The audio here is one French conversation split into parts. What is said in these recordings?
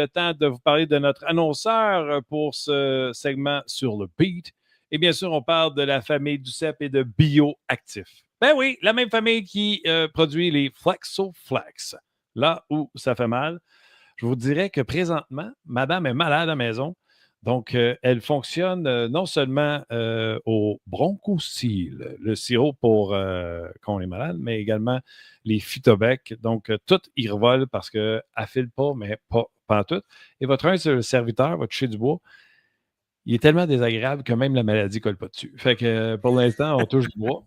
le temps de vous parler de notre annonceur pour ce segment sur le beat. Et bien sûr, on parle de la famille Duceppe et de Bioactif. Ben oui, la même famille qui produit les Flexoflex. Là où ça fait mal, je vous dirais que présentement, madame est malade à la maison. Donc, elle fonctionne non seulement au Bronchosil, le sirop pour quand on est malade, mais également les Phytobec. Donc, tout y revole parce qu'elle ne file pas, mais pas en tout. Et votre serviteur va toucher du bois. Il est tellement désagréable que même la maladie ne colle pas dessus. Fait que pour l'instant, on touche du bois,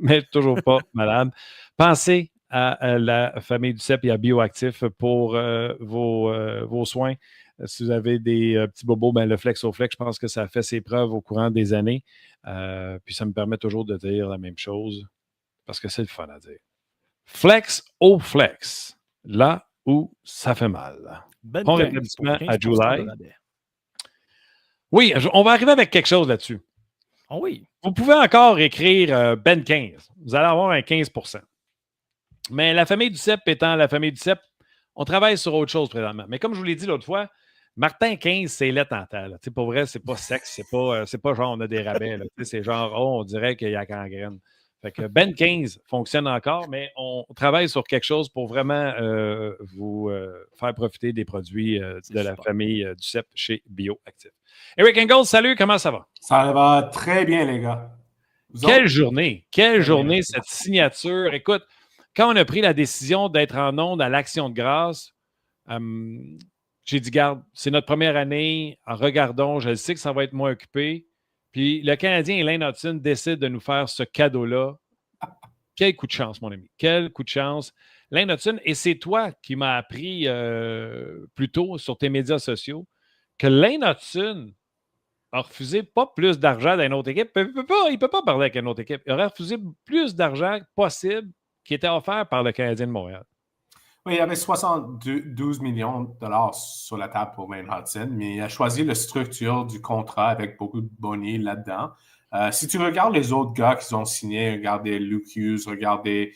mais toujours pas malade. Pensez à la famille Duceppe et à Bioactif pour vos soins. Si vous avez des petits bobos, ben le Flexoflex, je pense que ça a fait ses preuves au courant des années. Puis ça me permet toujours de dire la même chose parce que c'est le fun à dire. Flexoflex, là où ça fait mal. Bon rétablissement à July. Oui, on va arriver avec quelque chose là-dessus. Oh oui. Vous pouvez encore écrire Ben 15. Vous allez avoir un 15 %. Mais la famille Duceppe étant la famille Duceppe, on travaille sur autre chose présentement. Mais comme je vous l'ai dit l'autre fois, Martin 15, c'est lait en terre. Pour vrai, c'est pas sexe. C'est pas genre on a des rabais. C'est genre, on dirait qu'il y a gangrène. Fait que Ben 15 fonctionne encore, mais on travaille sur quelque chose pour vraiment vous faire profiter des produits de la famille Duceppe chez Bioactif. Eric Engels, salut, comment ça va? Ça va très bien, les gars. Quelle journée cette signature. Écoute, quand on a pris la décision d'être en onde à l'Action de grâce, j'ai dit, garde, c'est notre première année, regardons, je sais que ça va être moins occupé. Puis le Canadien Elaine Hudson décide de nous faire ce cadeau-là. Quel coup de chance, mon ami. Quel coup de chance. Elaine Hudson, et c'est toi qui m'as appris plus tôt sur tes médias sociaux que Elaine Hudson a refusé pas plus d'argent d'une autre équipe. Il ne peut pas parler avec une autre équipe. Il aurait refusé plus d'argent possible qui était offert par le Canadien de Montréal. Oui, il y avait 72 millions de dollars sur la table pour Elaine Hudson, mais il a choisi la structure du contrat avec beaucoup de bonnets là-dedans. Si tu regardes les autres gars qui ont signé, regardez Luke Hughes, regardez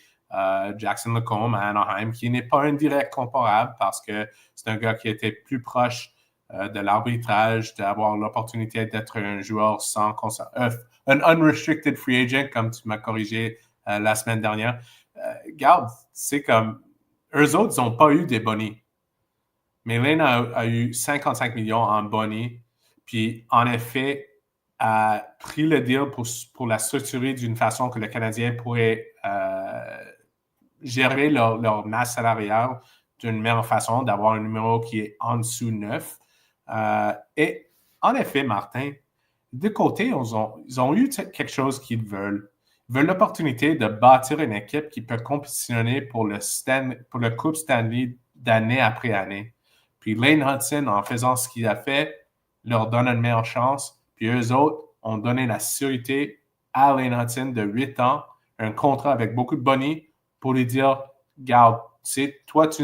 Jackson Lacombe à Anaheim, qui n'est pas un direct comparable parce que c'est un gars qui était plus proche de l'arbitrage, d'avoir l'opportunité d'être un joueur sans un unrestricted free agent, comme tu m'as corrigé la semaine dernière. Regarde, c'est comme eux autres, ils n'ont pas eu des bonnets. Mais Lane a eu 55 millions en bonnets. Puis, en effet, a pris le deal pour la structurer d'une façon que le Canadien pourrait gérer leur masse salariale d'une meilleure façon, d'avoir un numéro qui est en dessous 9. Et en effet, Martin, de côté, ils ont eu quelque chose qu'ils veulent. Ils veulent l'opportunité de bâtir une équipe qui peut compétitionner pour le Coupe Stanley d'année après année. Puis Lane Hudson, en faisant ce qu'il a fait, leur donne une meilleure chance. Puis eux autres ont donné la sécurité à Lane Hudson de 8 ans, un contrat avec beaucoup de bonnets pour lui dire, garde, toi, tu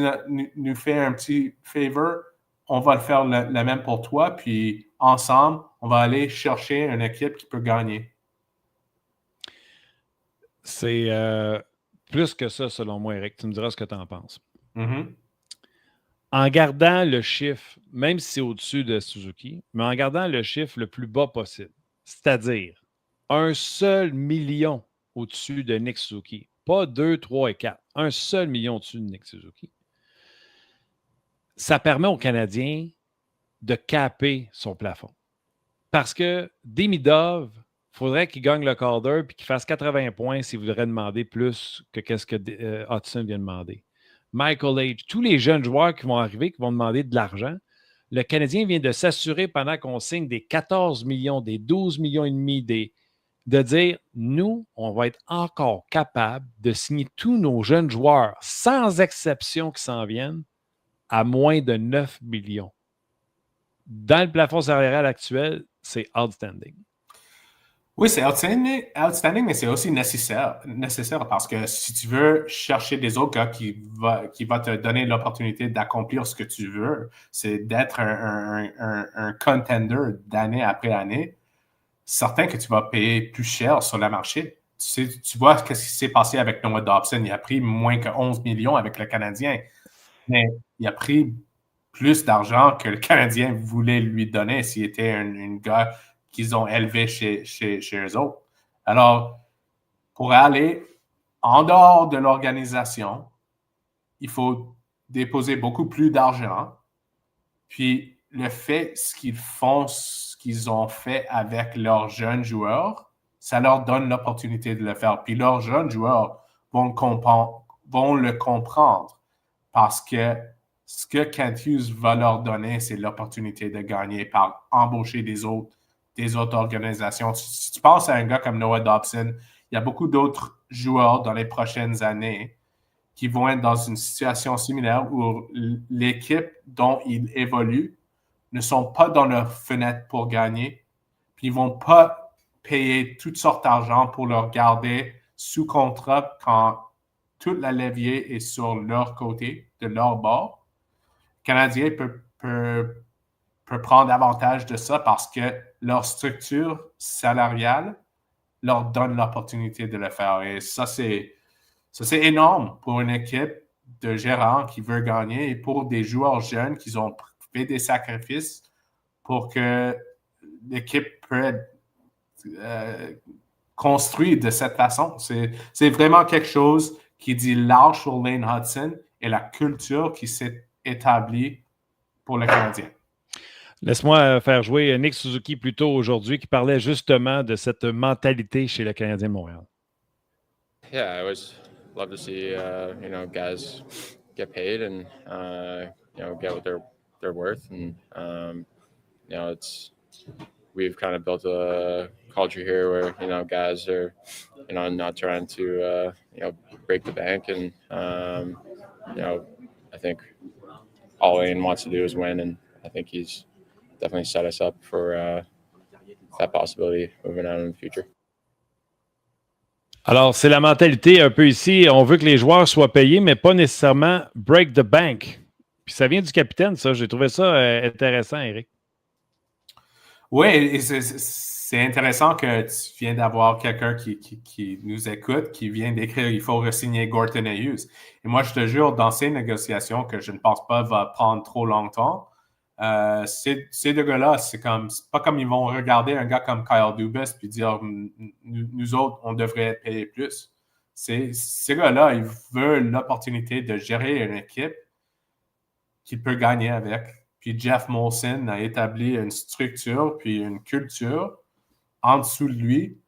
nous fais un petit favor, on va le faire le même pour toi, puis ensemble, on va aller chercher une équipe qui peut gagner. C'est plus que ça, selon moi, Eric. Tu me diras ce que tu en penses. Mm-hmm. En gardant le chiffre, même si c'est au-dessus de Suzuki, mais en gardant le chiffre le plus bas possible, c'est-à-dire un seul million au-dessus de Nick Suzuki, pas 2, 3 et 4, un seul million au-dessus de Nick Suzuki, ça permet aux Canadiens de caper son plafond. Parce que Demidov, il faudrait qu'il gagne le Calder et qu'il fasse 80 points s'il voudrait demander plus que ce que Hudson vient de demander. Michael Age, tous les jeunes joueurs qui vont arriver, qui vont demander de l'argent, le Canadien vient de s'assurer pendant qu'on signe des 14 millions, des 12 millions et demi, de dire, nous, on va être encore capable de signer tous nos jeunes joueurs, sans exception qui s'en viennent, à moins de 9 millions. Dans le plafond salarial actuel, c'est outstanding. Oui, c'est outstanding, mais c'est aussi nécessaire parce que si tu veux chercher des autres gars qui va te donner l'opportunité d'accomplir ce que tu veux, c'est d'être un contender d'année après année, certain que tu vas payer plus cher sur le marché. Tu vois ce qui s'est passé avec Noah Dobson. Il a pris moins que 11 millions avec le Canadien, mais il a pris plus d'argent que le Canadien voulait lui donner s'il était un gars qu'ils ont élevé chez eux autres. Alors, pour aller en dehors de l'organisation, il faut déposer beaucoup plus d'argent. Puis le fait, ce qu'ils ont fait avec leurs jeunes joueurs, ça leur donne l'opportunité de le faire. Puis leurs jeunes joueurs vont le comprendre parce que ce que Kent Hughes va leur donner, c'est l'opportunité de gagner par embaucher des autres organisations. Si tu penses à un gars comme Noah Dobson, il y a beaucoup d'autres joueurs dans les prochaines années qui vont être dans une situation similaire où l'équipe dont ils évoluent ne sont pas dans leur fenêtre pour gagner, puis ils ne vont pas payer toutes sortes d'argent pour leur garder sous contrat quand toute la levier est sur leur côté, de leur bord. Le Canadien peut prendre avantage de ça parce que leur structure salariale leur donne l'opportunité de le faire. Et ça, c'est énorme pour une équipe de gérants qui veut gagner et pour des joueurs jeunes qui ont fait des sacrifices pour que l'équipe peut être construite de cette façon. C'est vraiment quelque chose qui dit large sur Lane Hudson et la culture qui s'est établie pour le Canadien. Laisse-moi faire jouer Nick Suzuki plus tôt aujourd'hui qui parlait justement de cette mentalité chez le Canadien de Montréal. Yeah, I always love to see guys get paid and get what they're worth, and we've kind of built a culture here where guys are not trying to break the bank, and I think all Lane wants to do is win, and I think he's definitely set us up for that possibility moving on in the future. Alors, c'est la mentalité un peu ici. On veut que les joueurs soient payés, mais pas nécessairement break the bank. Puis ça vient du capitaine, ça. J'ai trouvé ça intéressant, Eric. Oui, et c'est intéressant que tu viens d'avoir quelqu'un qui nous écoute, qui vient d'écrire « Il faut re-signer Gorton et Hughes ». Et moi, je te jure, dans ces négociations, que je ne pense pas va prendre trop longtemps, ces deux gars-là, c'est pas comme ils vont regarder un gars comme Kyle Dubas puis dire nous autres, on devrait payer plus. Ces gars-là, ils veulent l'opportunité de gérer une équipe qu'ils peuvent gagner avec. Puis Jeff Molson a établi une structure puis une culture en dessous de lui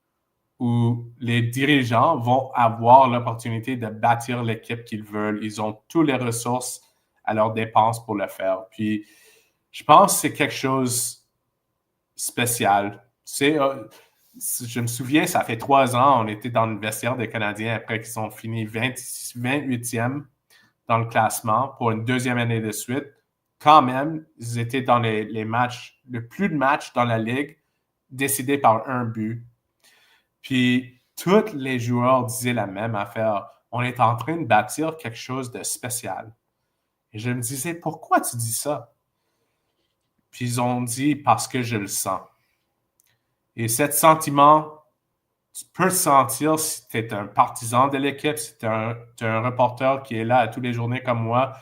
où les dirigeants vont avoir l'opportunité de bâtir l'équipe qu'ils veulent. Ils ont toutes les ressources à leur dépense pour le faire. Puis je pense que c'est quelque chose de spécial. Je me souviens, ça fait 3 ans, on était dans le vestiaire des Canadiens après qu'ils ont fini 28e dans le classement pour une deuxième année de suite. Quand même, ils étaient dans les matchs, le plus de matchs dans la Ligue décidés par un but. Puis, tous les joueurs disaient la même affaire. On est en train de bâtir quelque chose de spécial. Et je me disais, pourquoi tu dis ça? Puis ils ont dit, parce que je le sens. Et ce sentiment, tu peux le sentir si tu es un partisan de l'équipe, si tu es un reporter qui est là tous les journées comme moi.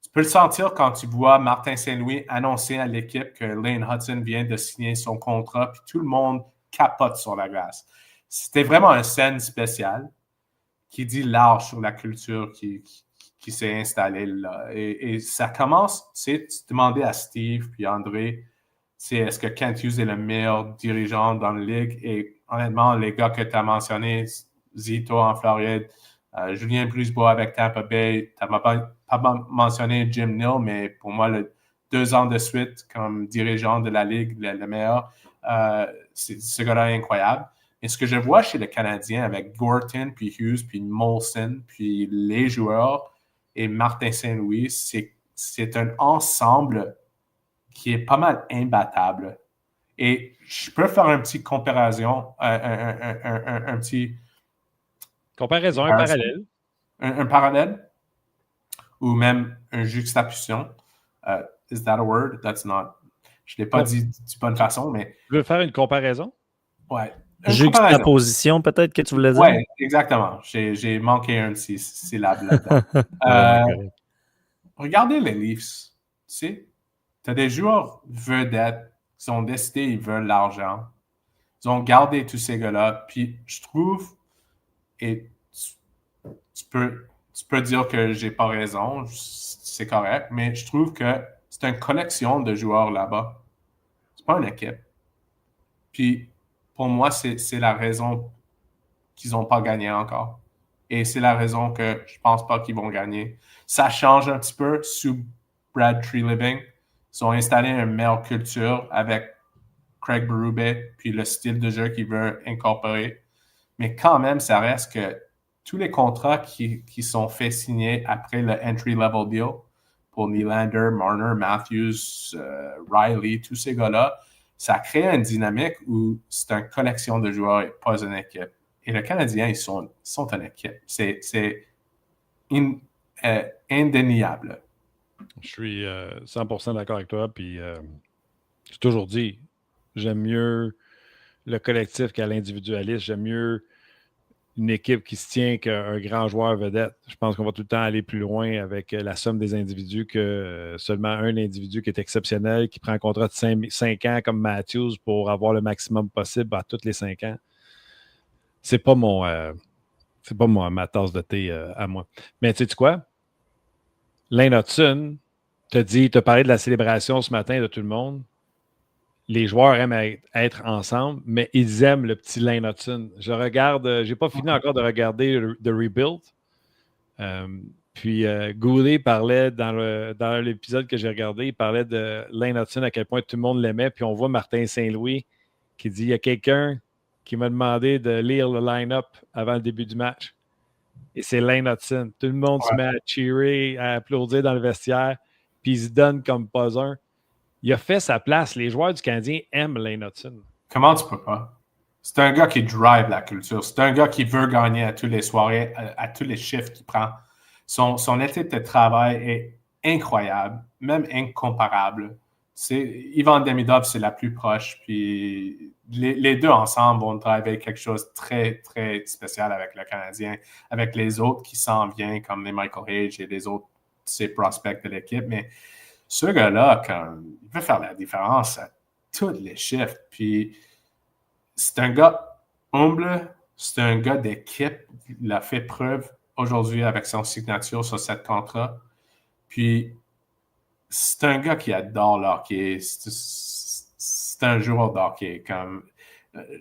Tu peux le sentir quand tu vois Martin Saint-Louis annoncer à l'équipe que Lane Hudson vient de signer son contrat, puis tout le monde capote sur la glace. C'était vraiment une scène spéciale qui dit large sur la culture qui s'est installée là. Et ça commence, tu demandais à Steve puis André, est-ce que Kent Hughes est le meilleur dirigeant dans la Ligue? Et honnêtement, les gars que tu as mentionnés, Zito en Floride, Julien Brisebois avec Tampa Bay, tu n'as pas mentionné Jim Nill, mais pour moi, 2 ans de suite comme dirigeant de la Ligue, le meilleur, ce gars-là est incroyable. Et ce que je vois chez les Canadiens avec Gorton, puis Hughes, puis Molson, puis les joueurs et Martin Saint-Louis, c'est un ensemble qui est pas mal imbattable. Et je peux faire un petit comparaison, un petit... Comparaison, un parallèle. Un parallèle ou même une juxtaposition. Is that a word? That's not. Je ne l'ai pas dit de bonne façon, mais... Tu veux faire une comparaison? Ouais. Juxtaposition, peut-être que tu voulais dire? Oui, exactement. J'ai manqué un petit syllabe là-dedans. Regardez les Leafs. Tu sais, tu as des joueurs vedettes qui ont décidé qu'ils veulent l'argent. Ils ont gardé tous ces gars-là. Puis je trouve, et tu peux dire que j'ai pas raison, c'est correct, mais je trouve que c'est une collection de joueurs là-bas. C'est pas une équipe. Puis pour moi, c'est la raison qu'ils n'ont pas gagné encore. Et c'est la raison que je pense pas qu'ils vont gagner. Ça change un petit peu sous Brad Treliving. Ils ont installé une meilleure culture avec Craig Berube, puis le style de jeu qu'il veut incorporer. Mais quand même, ça reste que tous les contrats qui sont faits signer après le entry-level deal pour Nylander, Marner, Matthews, Riley, tous ces gars-là, ça crée une dynamique où c'est une collection de joueurs et pas une équipe. Et le Canadien, ils sont une équipe. C'est indéniable. Je suis 100% d'accord avec toi. Puis, j'ai toujours dit, j'aime mieux le collectif qu'à l'individualiste. J'aime mieux une équipe qui se tient qu'un grand joueur vedette. Je pense qu'on va tout le temps aller plus loin avec la somme des individus que seulement un individu qui est exceptionnel, qui prend un contrat de 5 ans comme Matthews pour avoir le maximum possible à tous les 5 ans. C'est pas ma tasse de thé à moi. Mais tu sais quoi? Lane Hutson t'a parlé de la célébration ce matin de tout le monde. Les joueurs aiment être ensemble, mais ils aiment le petit Lane Hutson. Je regarde, j'ai pas fini encore de regarder The Rebuild. Puis Goulet parlait dans l'épisode que j'ai regardé, il parlait de Lane Hutson, à quel point tout le monde l'aimait. Puis on voit Martin Saint-Louis qui dit, il y a quelqu'un qui m'a demandé de lire le line-up avant le début du match. Et c'est Lane Hutson. Tout le monde se met à cheerer, à applaudir dans le vestiaire, puis il se donne comme pas un. Il a fait sa place. Les joueurs du Canadien aiment Lane Hutson. Comment tu peux pas? C'est un gars qui drive la culture. C'est un gars qui veut gagner à toutes les soirées, à tous les chiffres qu'il prend. Son éthique de travail est incroyable, même incomparable. Ivan Demidov, c'est la plus proche. Puis les deux ensemble vont driver quelque chose de très, très spécial avec le Canadien, avec les autres qui s'en viennent, comme les Michael Hage et les autres, ces prospects de l'équipe. Mais ce gars-là, il veut faire la différence à tous les chiffres. Puis c'est un gars humble, c'est un gars d'équipe. Il a fait preuve aujourd'hui avec son signature sur cette contrat. Puis c'est un gars qui adore l'hockey. C'est un joueur d'hockey.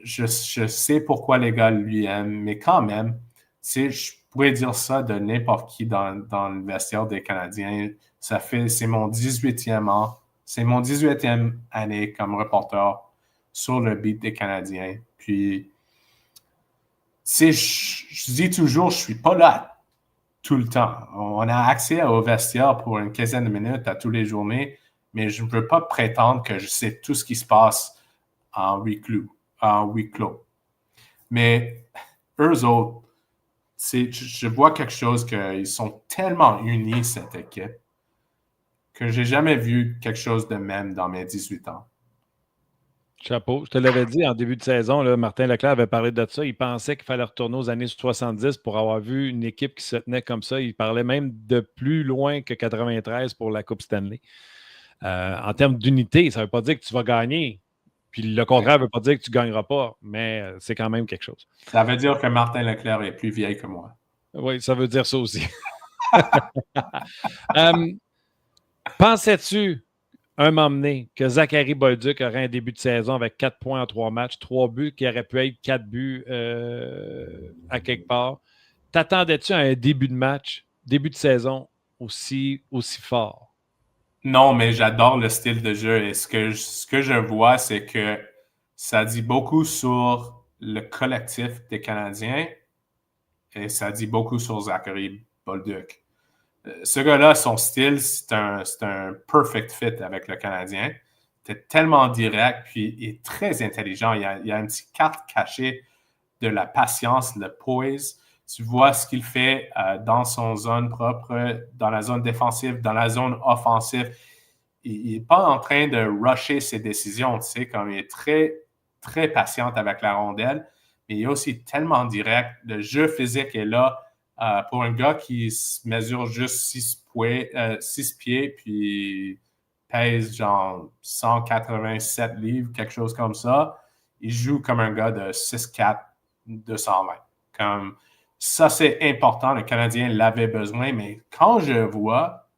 Je sais pourquoi les gars lui aiment, mais quand même, je pourrais dire ça de n'importe qui dans le vestiaire des Canadiens. C'est mon 18e an. C'est mon 18e année comme reporter sur le beat des Canadiens. Puis, je dis toujours, je ne suis pas là tout le temps. On a accès au vestiaire pour une quinzaine de minutes à tous les journées, mais je ne veux pas prétendre que je sais tout ce qui se passe en huis clos. Mais eux autres, je vois quelque chose qu'ils sont tellement unis, cette équipe, que j'ai jamais vu quelque chose de même dans mes 18 ans. Chapeau. Je te l'avais dit en début de saison, là, Martin Leclerc avait parlé de ça. Il pensait qu'il fallait retourner aux années 70 pour avoir vu une équipe qui se tenait comme ça. Il parlait même de plus loin que 93 pour la Coupe Stanley. En termes d'unité, ça ne veut pas dire que tu vas gagner. Puis le contraire ne veut pas dire que tu ne gagneras pas, mais c'est quand même quelque chose. Ça veut dire que Martin Leclerc est plus vieil que moi. Oui, ça veut dire ça aussi. Pensais-tu un moment donné que Zachary Bolduc aurait un début de saison avec 4 points en 3 matchs, 3 buts qui auraient pu être 4 buts à quelque part? T'attendais-tu à un début de match, début de saison aussi fort? Non, mais j'adore le style de jeu et ce que je vois, c'est que ça dit beaucoup sur le collectif des Canadiens et ça dit beaucoup sur Zachary Bolduc. Ce gars-là, son style, c'est un perfect fit avec le Canadien. Il est tellement direct, puis il est très intelligent. Il y a une petite carte cachée de la patience, le poise. Tu vois ce qu'il fait dans son zone propre, dans la zone défensive, dans la zone offensive. Il n'est pas en train de rusher ses décisions, tu sais, comme il est très, très patient avec la rondelle, mais il est aussi tellement direct. Le jeu physique est là. Pour un gars qui mesure juste 6 pieds, puis pèse genre 187 livres, quelque chose comme ça. Il joue comme un gars de 6'4", 220. Comme ça, c'est important. Le Canadien l'avait besoin, mais quand je vois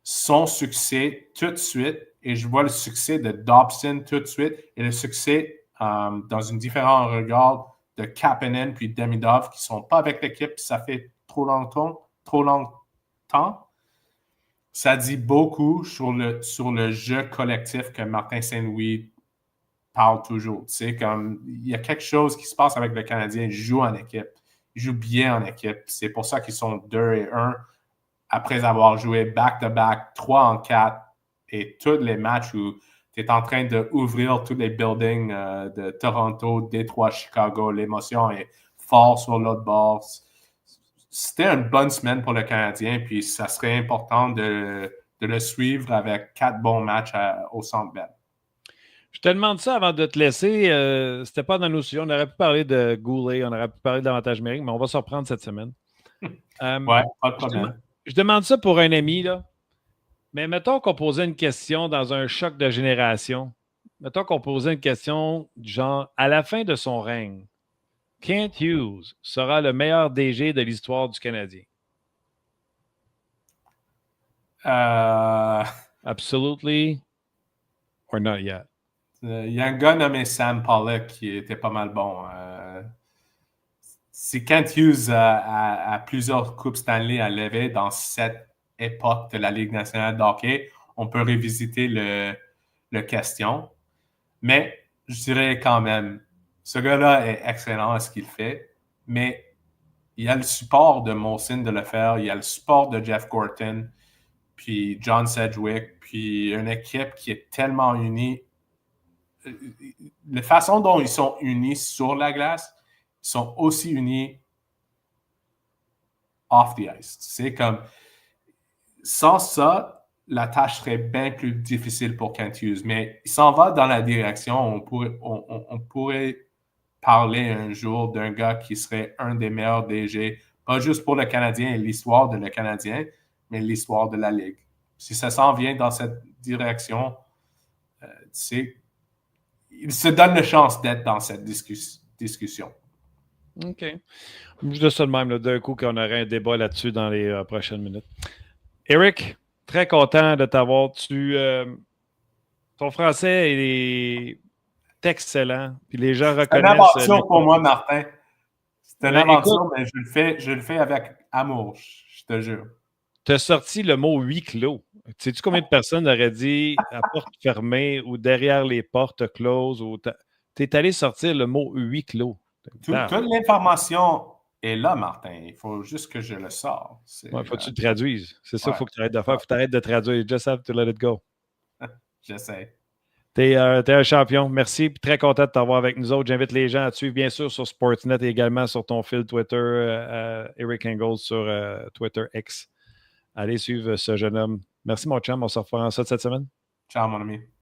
son succès tout de suite, et je vois le succès de Dobson tout de suite, et le succès dans une différente regard de Kapanen puis Demidov qui ne sont pas avec l'équipe, ça fait trop longtemps, ça dit beaucoup sur le jeu collectif que Martin Saint-Louis parle toujours. Tu sais, comme il y a quelque chose qui se passe avec le Canadien, il joue en équipe. Il joue bien en équipe. C'est pour ça qu'ils sont 2-1 après avoir joué back-to-back, 3-4 et tous les matchs où tu es en train d'ouvrir tous les buildings de Toronto, Détroit, Chicago. L'émotion est forte sur l'autre bord. C'était une bonne semaine pour le Canadien, puis ça serait important de le suivre avec 4 bons matchs au Centre Bell. Je te demande ça avant de te laisser. C'était pas dans nos sujets. On aurait pu parler de Goulet, on aurait pu parler d'avantage numérique, mais on va se reprendre cette semaine. Ouais, pas de problème. Je demande ça pour un ami, là. Mais mettons qu'on posait une question dans un choc de génération. Mettons qu'on posait une question du genre, à la fin de son règne, Kent Hughes sera le meilleur DG de l'histoire du Canadien? Absolutely or not yet? Il y a un gars nommé Sam Pollock qui était pas mal bon. Si Kent Hughes a plusieurs coupes Stanley à lever dans cette époque de la Ligue nationale de hockey, on peut revisiter le question. Mais je dirais quand même, ce gars-là est excellent à ce qu'il fait, mais il y a le support de Molson de le faire, il y a le support de Jeff Gorton, puis John Sedgwick, puis une équipe qui est tellement unie. La façon dont ils sont unis sur la glace, ils sont aussi unis off the ice. C'est comme, sans ça, la tâche serait bien plus difficile pour Kent Hughes. Mais il s'en va dans la direction, on pourrait parler un jour d'un gars qui serait un des meilleurs DG, pas juste pour le Canadien et l'histoire de le Canadien, mais l'histoire de la Ligue. Si ça s'en vient dans cette direction, il se donne la chance d'être dans cette discussion. OK. Juste ça de même, là, d'un coup, qu'on aurait un débat là-dessus dans les prochaines minutes. Eric, très content de t'avoir. Ton français est excellent. Puis les gens reconnaissent. C'est une aventure pour moi, Martin. C'est une aventure, mais je le fais avec amour, je te jure. Tu as sorti le mot huis clos. Sais-tu combien de personnes auraient dit à porte fermée ou derrière les portes closes? Tu es allé sortir le mot huis clos. Toute l'information est là, Martin. Il faut juste que je le sorte. Il faut que tu le traduises. C'est ça qu'il faut que tu arrêtes de faire. Il faut que tu arrêtes de traduire. Just have to let it go. J'essaie. T'es un champion. Merci. Puis très content de t'avoir avec nous autres. J'invite les gens à te suivre, bien sûr, sur Sportsnet et également sur ton fil Twitter, Eric Engels sur Twitter X. Allez suivre ce jeune homme. Merci, mon chum. On se reprend ça cette semaine. Ciao, mon ami.